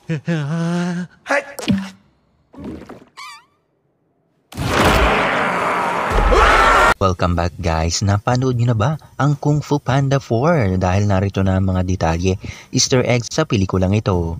Welcome back guys! Napanood nyo na ba ang Kung Fu Panda 4? Dahil narito na ang mga detalye, Easter eggs sa pelikulang ito.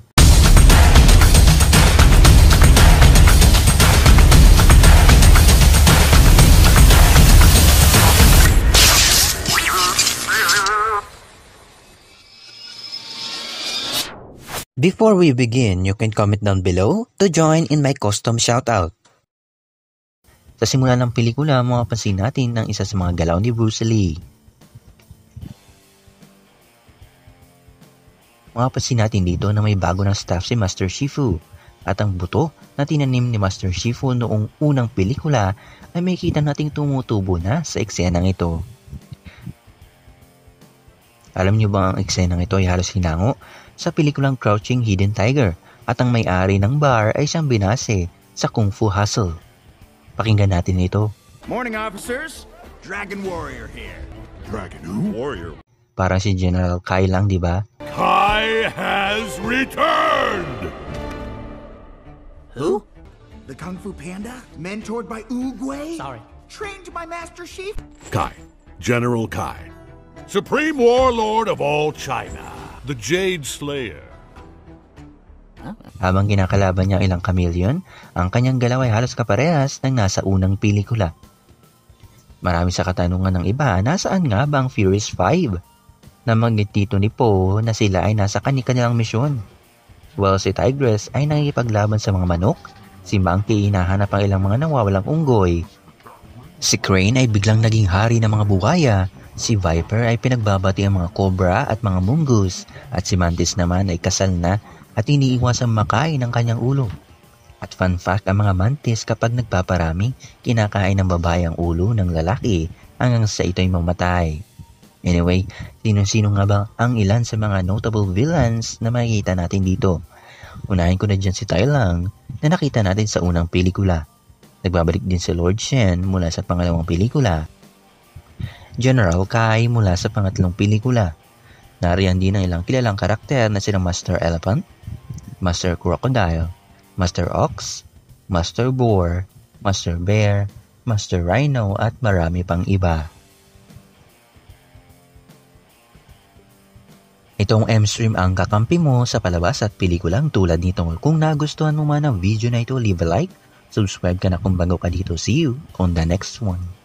Before we begin, you can comment down below to join in my custom shoutout. Sa simula ng pelikula, mapapansin natin ang isa sa mga galaw ni Bruce Lee. Mapapansin natin dito na may bago ng staff si Master Shifu. At ang buto na tinanim ni Master Shifu noong unang pelikula ay may kita nating tumutubo na sa eksenang ito. Alam niyo ba ang eksenang ito ay halos hinango sa pelikulang Crouching Hidden Tiger at ang may-ari ng bar ay siyang binase sa Kung Fu Hustle. Pakinggan natin ito. Morning, officers. Dragon Warrior here. Dragon who? Warrior. Parang si General Kai lang, di ba? Kai has returned! Who? The Kung Fu Panda? Mentored by Oogway? Sorry. Trained by Master Chief? Kai. General Kai. Supreme Warlord of all China. The Jade Slayer. Habang kinakalaban niya ilang chameleon, ang kanyang galaw ay halos kaparehas ng nasa unang pelikula. Marami sa katanungan ng iba, nasaan nga ba ang Furious 5? Nabanggit dito ni Po na sila ay nasa kanilang misyon. Well, si Tigress ay nakikipaglaban sa mga manok, si Monkey hinahanap ang ilang mga nawawalang unggoy. Si Crane ay biglang naging hari ng mga bukaya, si Viper ay pinagbabati ang mga cobra at mga mungus, at si Mantis naman ay kasal na at iniiwasang makain ng kanyang ulo. At fun fact, ang mga mantis kapag nagpaparami, kinakain ng babae ang ulo ng lalaki hanggang sa ito'y mamatay. Anyway, sino-sino nga ba ang ilan sa mga notable villains na makikita natin dito? Unahin ko na dyan si Tai Lung na nakita natin sa unang pelikula. Nagbabalik din si Lord Shen mula sa pangalawang pelikula. General Kai mula sa pangatlong pelikula. Nariyan din ang ilang kilalang karakter na silang Master Elephant, Master Crocodile, Master Ox, Master Boar, Master Bear, Master Rhino at marami pang iba. Itong M-Stream ang kakampi mo sa palabas at pelikulang tulad nito. Kung nagustuhan mo man ang video na ito, leave a like, subscribe ka na kung bago ka dito. See you on the next one.